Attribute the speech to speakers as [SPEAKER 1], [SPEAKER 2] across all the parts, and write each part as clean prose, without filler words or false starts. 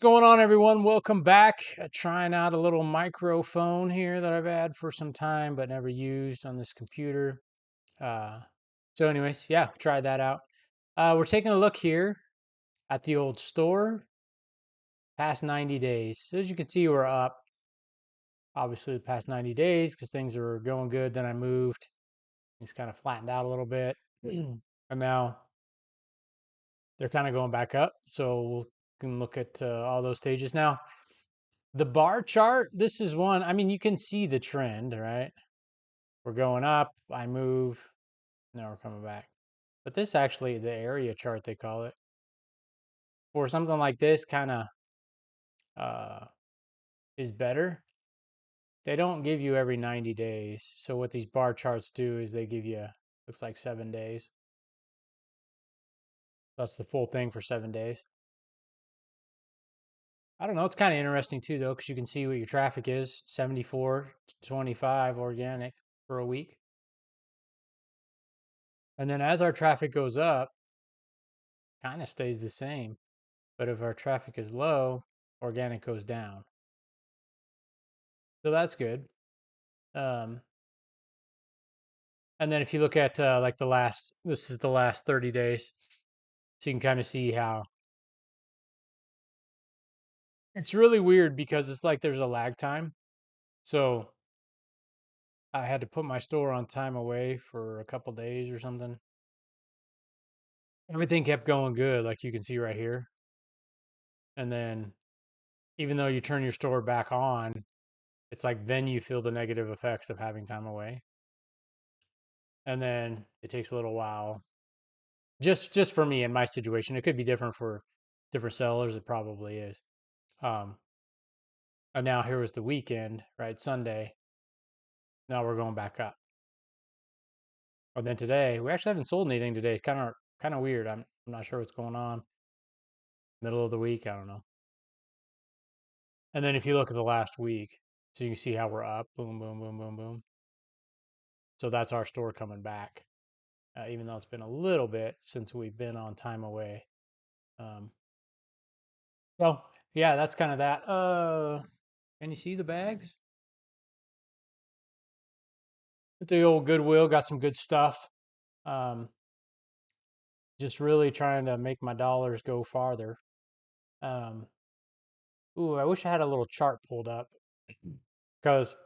[SPEAKER 1] What's going on, everyone? Welcome back. Trying out a little microphone here that I've had for some time but never used on this computer. Uh, anyways, yeah, try that out. We're taking a look here at the old store past 90 days. So as you can see, we're up obviously the past 90 days because things are going good. Then I moved. It's kind of flattened out a little bit. And now they're kind of going back up. So we can look at all those stages now. The bar chart, this is one, I mean, you can see the trend, right? We're going up, I move, now we're coming back. But this actually, the area chart, they call it, for something like this kind of uh, is better. They don't give you every 90 days. So what these bar charts do is they give you, looks like 7 days. That's the full thing for 7 days. I don't know. It's kind of interesting too, though, because you can see what your traffic is 74 to 25 organic for a week. And then as our traffic goes up, kind of stays the same. But if our traffic is low, organic goes down. So that's good. Um, and then if you look at like this is the last 30 days. So you can kind of see how it's really weird because it's like there's a lag time. So I had to put my store on time away for a couple days or something. Everything kept going good, like you can see right here. And then even though you turn your store back on, it's like then you feel the negative effects of having time away. And then it takes a little while. Just for me in my situation, it could be different for different sellers. It probably is. Um, and now here was the weekend, right? Sunday. Now we're going back up. And then today, we actually haven't sold anything today. It's kind of weird. I'm not sure what's going on. Middle of the week, I don't know. And then if you look at the last week, so you can see how we're up. Boom, boom, boom, boom, boom. So that's our store coming back, even though it's been a little bit since we've been on time away. Um, so yeah, that's kind of that. Can you see the bags? At the old Goodwill, got some good stuff. Um, just really trying to make my dollars go farther. Um, ooh, I wish I had a little chart pulled up because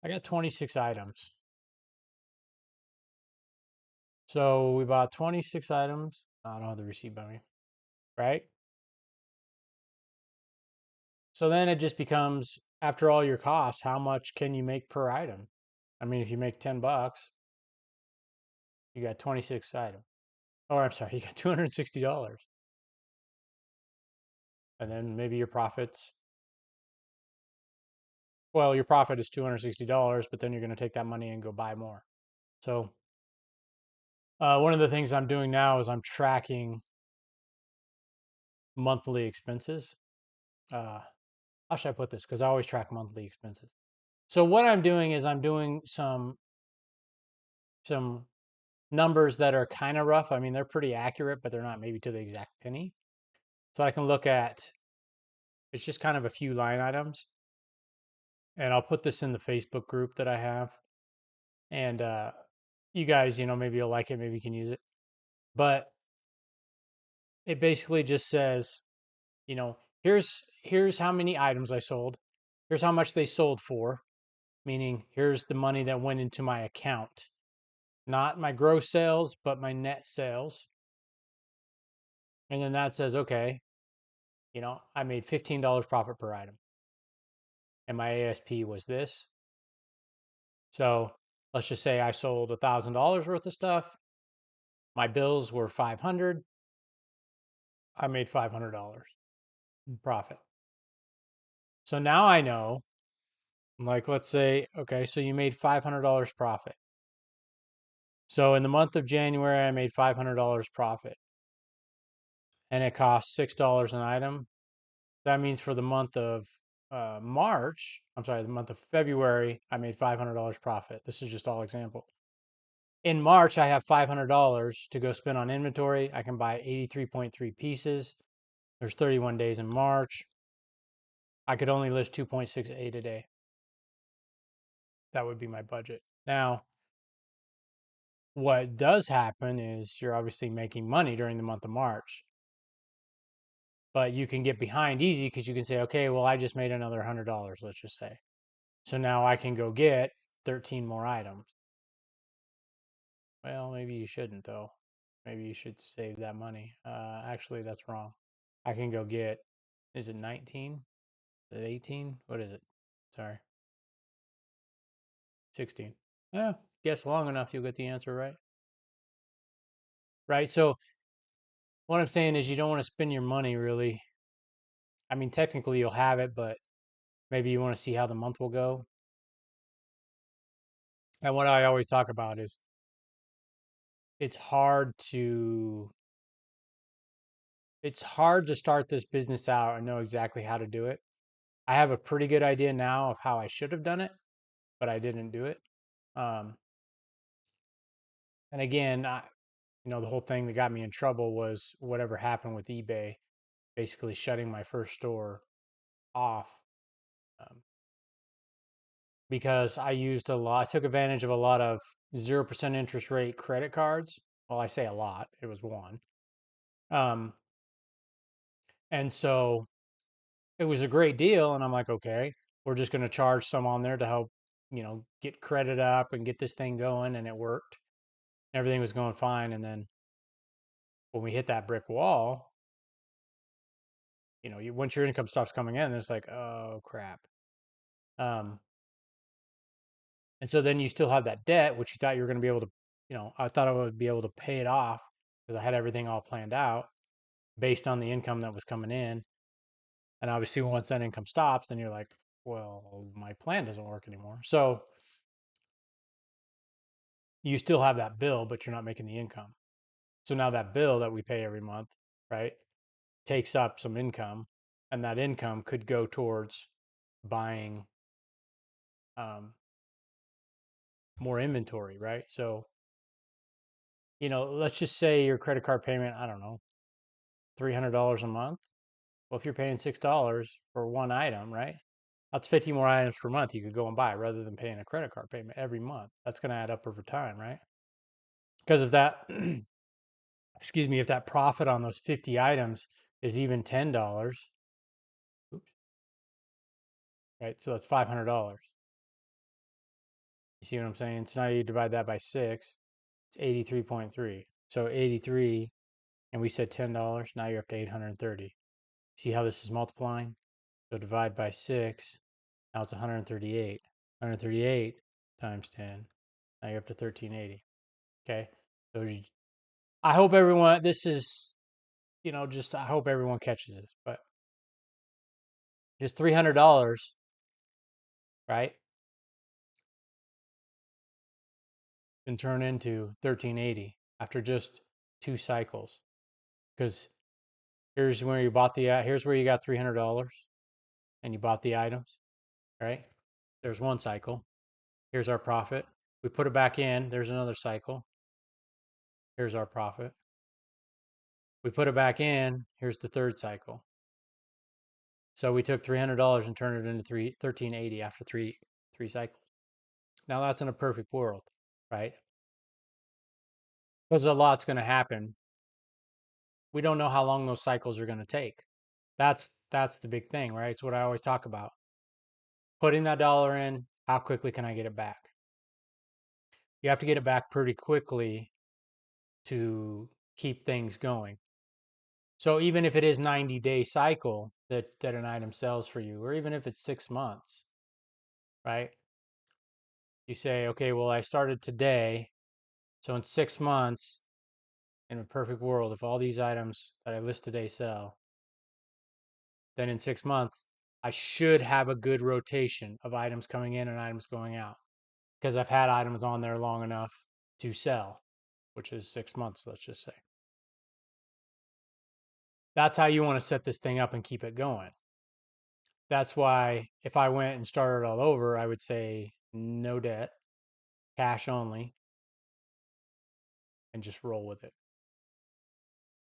[SPEAKER 1] I got 26 items. So we bought 26 items. I don't have the receipt by me, right? So then it just becomes, after all your costs, how much can you make per item? I mean, if you make $10, you got 26 items. Or I'm sorry, you got $260. And then maybe your profits, well, your profit is $260, but then you're going to take that money and go buy more. So one of the things I'm doing now is I'm tracking monthly expenses. How should I put this? Because I always track monthly expenses. So what I'm doing is I'm doing some numbers that are kind of rough. I mean, they're pretty accurate, but they're not maybe to the exact penny. So I can look at, it's just kind of a few line items, and I'll put this in the Facebook group that I have. And you guys, maybe you'll like it, maybe you can use it. But it basically just says, here's how many items I sold. Here's how much they sold for, meaning here's the money that went into my account. Not my gross sales, but my net sales. And then that says, okay, I made $15 profit per item. And my ASP was this. So let's just say I sold $1,000 worth of stuff. My bills were 500. I made $500 profit. So now I know, like, let's say, okay, so you made $500 profit. So in the month of January, I made $500 profit and it costs $6 an item. That means for the month of the month of February, I made $500 profit. This is just all example. In March, I have $500 to go spend on inventory. I can buy 83.3 pieces. There's 31 days in March. I could only list 2.68 a day. That would be my budget. Now, what does happen is you're obviously making money during the month of March, but you can get behind easy because you can say, okay, well, I just made another $100, let's just say. So now I can go get 13 more items. Well, maybe you shouldn't, though. Maybe you should save that money. Actually, that's wrong. I can go get, is it 19? Is it 18? What is it? Sorry, 16. Yeah, guess long enough, you'll get the answer right. Right. So what I'm saying is you don't want to spend your money really. I mean, technically you'll have it, but maybe you want to see how the month will go. And what I always talk about is it's hard to it's hard to start this business out and know exactly how to do it. I have a pretty good idea now of how I should have done it, but I didn't do it. Um, and again, the whole thing that got me in trouble was whatever happened with eBay, basically shutting my first store off um, because I used a lot. I took advantage of a lot of 0% interest rate credit cards. Well, I say a lot. It was one. Um, and so it was a great deal. And I'm like, okay, we're just going to charge some on there to help, get credit up and get this thing going. And it worked. Everything was going fine. And then when we hit that brick wall, once your income stops coming in, it's like, oh crap. Um, and so then you still have that debt, which you thought you were going to be able to, I thought I would be able to pay it off because I had everything all planned out based on the income that was coming in. And obviously, once that income stops, then you're like, well, my plan doesn't work anymore. So you still have that bill, but you're not making the income. So now that bill that we pay every month, right, takes up some income, and that income could go towards buying more inventory, right? So, let's just say your credit card payment, I don't know, $300 a month. Well, if you're paying $6 for one item, right? That's 50 more items per month you could go and buy rather than paying a credit card payment every month. That's going to add up over time, right? Because if that, excuse me, if that profit on those 50 items is even $10, oops, right? So that's $500. You see what I'm saying? So now you divide that by six, it's 83.3. So 83, and we said $10. Now you're up to 830. See how this is multiplying? So divide by six. Now it's 138. 138 times 10. Now you're up to 1380. Okay. So I hope everyone, this is, I hope everyone catches this, but just $300, right? Can turn into 1380 after just two cycles. Because here's where you bought here's where you got $300 and you bought the items, right? There's one cycle. Here's our profit. We put it back in. There's another cycle. Here's our profit. We put it back in. Here's the third cycle. So we took $300 and turned it into 1380 after three cycles. Now that's in a perfect world, right? Because a lot's going to happen. We don't know how long those cycles are going to take. That's the big thing, right? It's what I always talk about. Putting that dollar in, how quickly can I get it back? You have to get it back pretty quickly to keep things going. So even if it is 90-day cycle that an item sells for you, or even if it's 6 months, right? You say, okay, well, I started today. So in 6 months, in a perfect world, if all these items that I list today sell, then in 6 months, I should have a good rotation of items coming in and items going out because I've had items on there long enough to sell, which is 6 months, let's just say. That's how you want to set this thing up and keep it going. That's why if I went and started all over, I would say no debt, cash only, and just roll with it.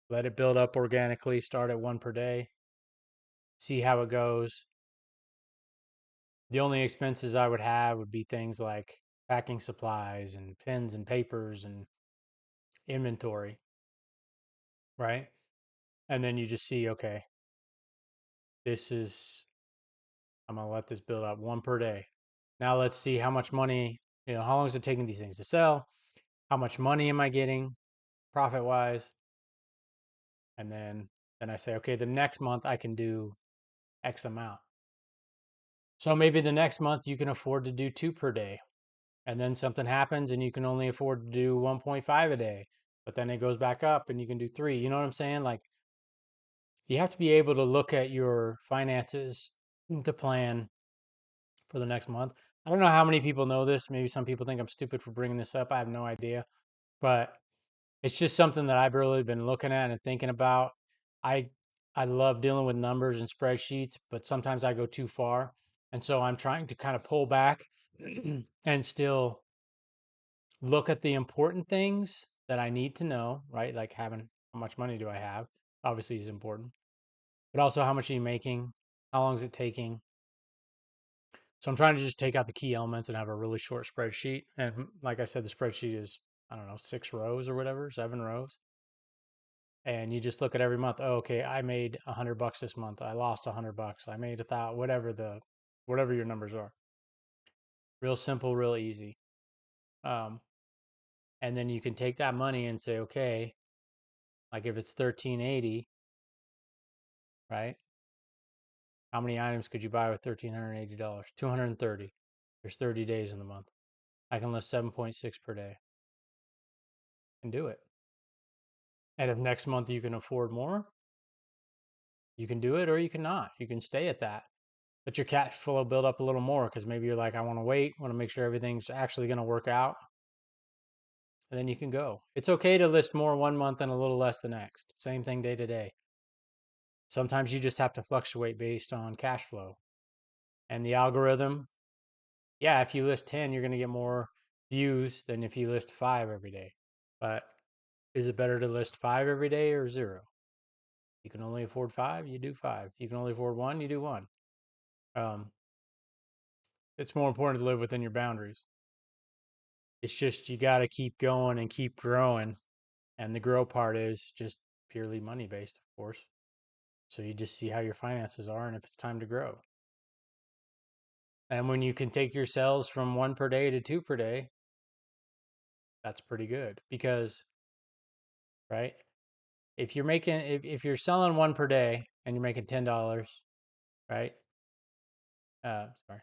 [SPEAKER 1] let it build up organically, start at one per day, see how it goes. The only expenses I would have would be things like packing supplies and pens and papers and inventory, right? And then you just see, okay, this is, I'm going to let this build up one per day. Now let's see how much money, how long is it taking these things to sell? How much money am I getting profit wise? And then I say, okay, the next month I can do X amount. So maybe the next month you can afford to do two per day. And then something happens and you can only afford to do 1.5 a day. But then it goes back up and you can do three. You know what I'm saying? Like you have to be able to look at your finances to plan for the next month. I don't know how many people know this. Maybe some people think I'm stupid for bringing this up. I have no idea. But it's just something that I've really been looking at and thinking about. I I love dealing with numbers and spreadsheets, but sometimes I go too far. And so I'm trying to kind of pull back and still look at the important things that I need to know, right? Like having how much money do I have? Obviously is important. But also how much are you making? How long is it taking? So I'm trying to just take out the key elements and have a really short spreadsheet. And like I said, the spreadsheet is, I don't know, 6 rows or whatever, 7 rows. And you just look at every month. Oh, okay, I made $100 this month. I lost $100. I made 1,000, whatever your numbers are. Real simple, real easy. Um, and then you can take that money and say, okay, like if it's 1380, right? How many items could you buy with $1,380? 230. There's 30 days in the month. I can list 7.6 per day and do it. And if next month you can afford more, you can do it or you cannot. You can stay at that. Let your cash flow build up a little more because maybe you're like, I want to wait, want to make sure everything's actually going to work out. And then you can go. It's okay to list more one month and a little less the next. Same thing day to day. Sometimes you just have to fluctuate based on cash flow. And the algorithm, yeah, if you list 10, you're going to get more views than if you list 5 every day. But is it better to list 5 every day or 0? You can only afford 5, you do 5. You can only afford 1, you do 1. Um, it's more important to live within your boundaries. It's just you got to keep going and keep growing. And the grow part is just purely money based, of course. So you just see how your finances are and if it's time to grow. And when you can take your sales from 1 per day to 2 per day, that's pretty good because, right? If you're selling 1 per day and you're making $10, right? Sorry,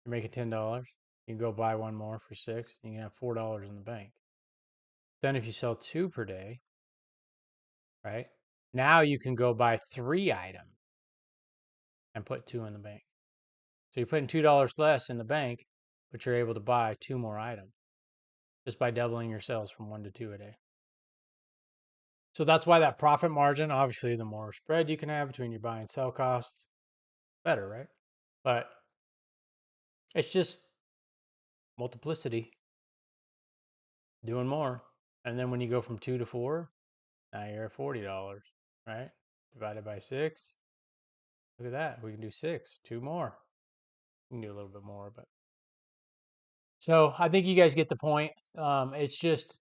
[SPEAKER 1] you're making $10. You can go buy one more for 6. You can have $4 in the bank. Then if you sell 2 per day, right? Now you can go buy 3 items and put 2 in the bank. So you're putting $2 less in the bank, but you're able to buy 2 more items just by doubling your sales from 1 to 2 a day. So that's why that profit margin, obviously, the more spread you can have between your buy and sell costs, better, right? But it's just multiplicity, doing more. And then when you go from 2 to 4, now you're at $40, right? Divided by 6. Look at that. We can do 6, 2 more. We can do a little bit more, but so I think you guys get the point. It's just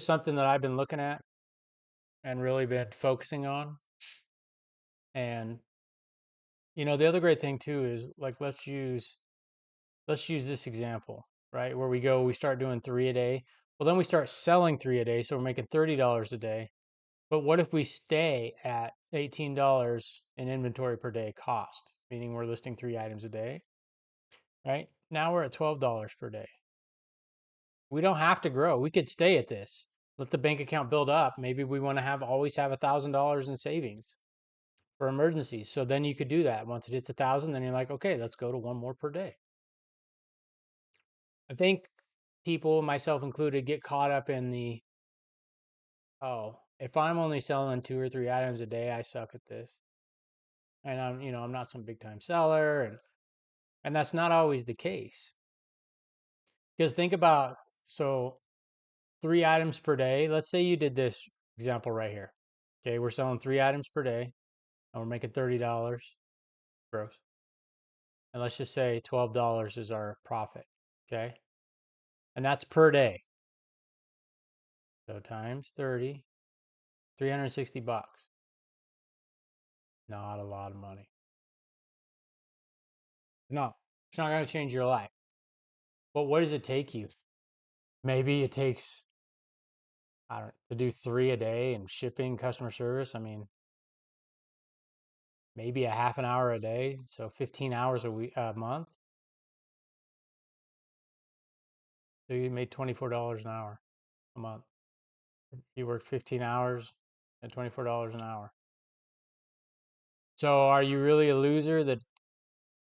[SPEAKER 1] something that I've been looking at and really been focusing on. And the other great thing too is like let's use this example, right? Where we start doing 3 a day. Well, then we start selling 3 a day, so we're making $30 a day. But what if we stay at $18 in inventory per day cost, meaning we're listing 3 items a day, right? Now we're at $12 per day. We don't have to grow. We could stay at this. Let the bank account build up. Maybe we want to always have $1,000 in savings for emergencies. So then you could do that. Once it hits 1,000, then you're like, okay, let's go to one more per day. I think people, myself included, get caught up in if I'm only selling 2 or 3 items a day, I suck at this. And I'm not some big time seller. And that's not always the case. Because think about, so 3 items per day, let's say you did this Example right here. Okay, we're selling 3 items per day and we're making $30 gross. And let's just say $12 is our profit. Okay. And that's per day. So times 30, 360 bucks. Not a lot of money. No, it's not going to change your life. But what does it take you? Maybe it takes, I don't to do 3 a day and shipping, customer service. I mean, maybe a half an hour a day. So 15 hours a month. So you made $24 an hour a month. You worked 15 hours at $24 an hour. So are you really a loser that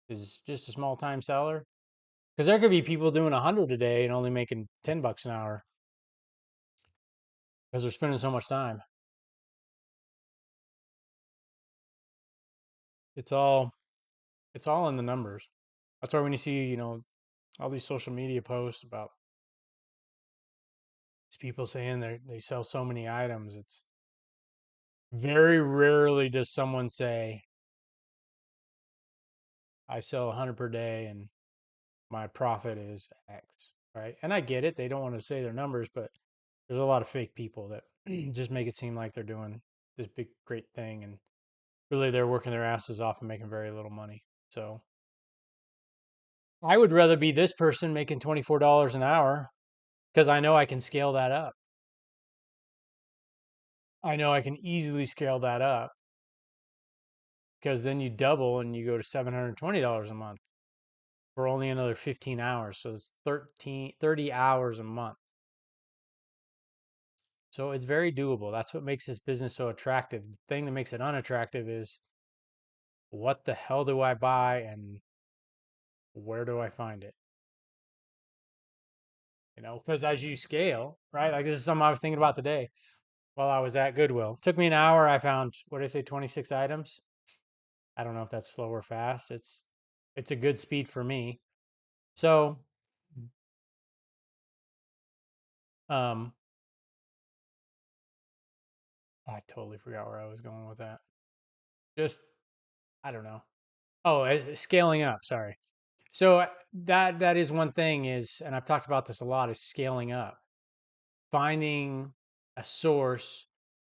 [SPEAKER 1] is just a small time seller? Because there could be people doing 100 a day and only making $10 an hour because they're spending so much time. It's all it's all in the numbers. That's why when you see, all these social media posts about these people saying they sell so many items, it's very rarely does someone say, I sell 100 per day and my profit is X, right? And I get it. They don't want to say their numbers, but there's a lot of fake people that just make it seem like they're doing this big, great thing. And really they're working their asses off and making very little money. So I would rather be this person making $24 an hour because I know I can scale that up. I know I can easily scale that up because then you double and you go to $720 a month for only another 15 hours. So it's 30 hours a month. So it's very doable. That's what makes this business so attractive. The thing that makes it unattractive is what the hell do I buy and where do I find it? Because as you scale, right? Like this is something I was thinking about today while I was at Goodwill. It took me an hour. I found, what did I say, 26 items. I don't know if that's slow or fast. It's a good speed for me. So, um, I totally forgot where I was going with that. Just, I don't know. Oh, scaling up. Sorry. So that is one thing is, and I've talked about this a lot, is scaling up, finding a source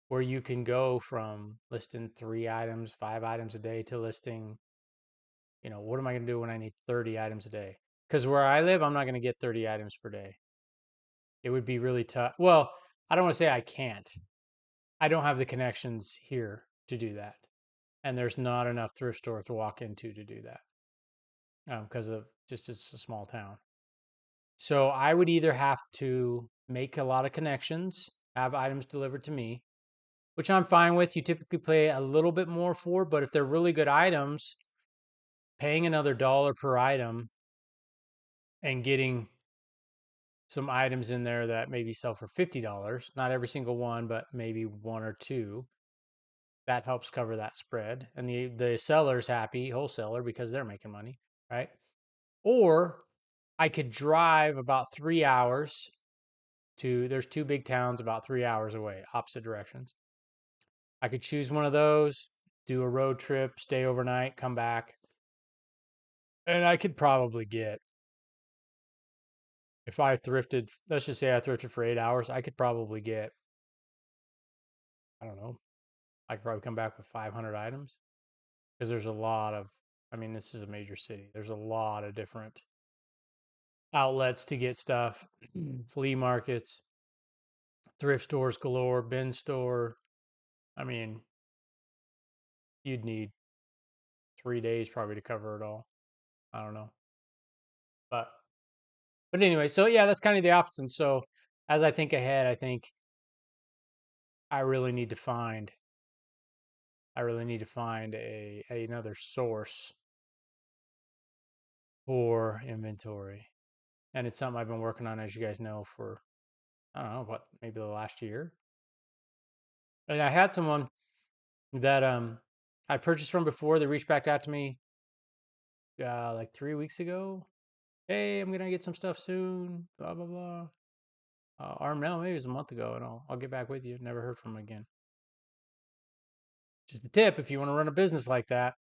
[SPEAKER 1] where you can go from listing 3 items, 5 items a day to listing, what am I going to do when I need 30 items a day? Because where I live, I'm not going to get 30 items per day. It would be really tough. Well, I don't want to say I can't. I don't have the connections here to do that. And there's not enough thrift stores to walk into to do that because of just it's a small town. So I would either have to make a lot of connections, have items delivered to me, which I'm fine with. You typically pay a little bit more for, but if they're really good items, paying another dollar per item and getting some items in there that maybe sell for $50, not every single one, but maybe one or two, that helps cover that spread. And the seller's happy, wholesaler, because they're making money, right? Or I could drive about 3 hours there's two big towns about 3 hours away, opposite directions. I could choose one of those, do a road trip, stay overnight, come back, and I could probably get, if I thrifted, let's just say I thrifted for 8 hours, I could probably get, I don't know, I could probably come back with 500 items because there's a lot of, I mean, this is a major city. There's a lot of different outlets to get stuff, flea markets, thrift stores galore, bin store. I mean, you'd need 3 days probably to cover it all. I don't know. But anyway, so yeah, that's kind of the opposite. So as I think ahead, I think I really need to find another source for inventory. And it's something I've been working on, as you guys know, for I don't know, what, maybe the last year. And I had someone that I purchased from before. They reached back out to me like 3 weeks ago. Hey, I'm gonna get some stuff soon. Blah blah blah. or no, maybe it was a month ago, and I'll get back with you. Never heard from him again. Just a tip: if you want to run a business like that,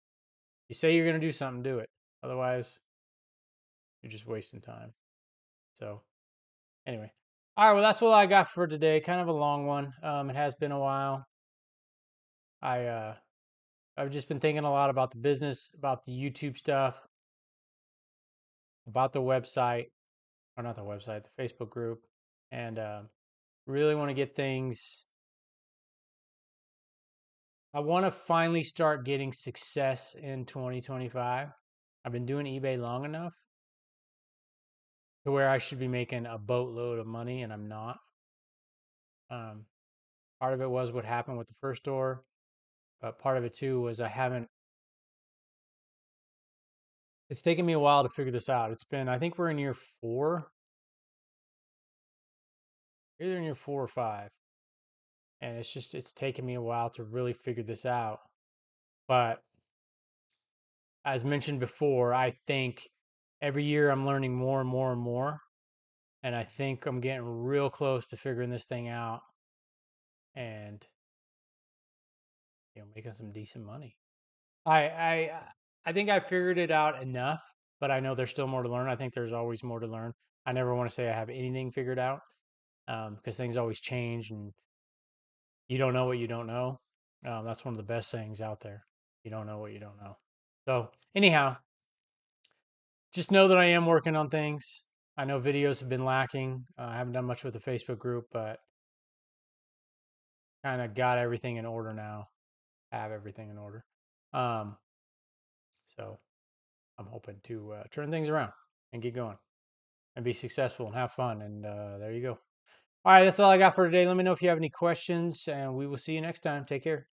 [SPEAKER 1] you say you're going to do something, do it. Otherwise, you're just wasting time. So, anyway, all right. Well, that's what I got for today. Kind of a long one. It has been a while. I've just been thinking a lot about the business, about the YouTube stuff, about the website, or not the website, the Facebook group, and really want to get things. I want to finally start getting success in 2025. I've been doing eBay long enough to where I should be making a boatload of money, and I'm not. Um, Part of it was what happened with the first store, but part of it too was I haven't. It's taken me a while to figure this out. It's been, I think we're in year 4, either in year 4 or 5, and it's taken me a while to really figure this out. But as mentioned before, I think every year I'm learning more and more and more, and I think I'm getting real close to figuring this thing out and making some decent money. I think I figured it out enough, but I know there's still more to learn. I think there's always more to learn. I never want to say I have anything figured out, because things always change and you don't know what you don't know. That's one of the best sayings out there. You don't know what you don't know. So anyhow, just know that I am working on things. I know videos have been lacking. I haven't done much with the Facebook group, but kind of got everything in order now. Have everything in order. Um, so I'm hoping to turn things around and get going and be successful and have fun. And there you go. All right, that's all I got for today. Let me know if you have any questions, and we will see you next time. Take care.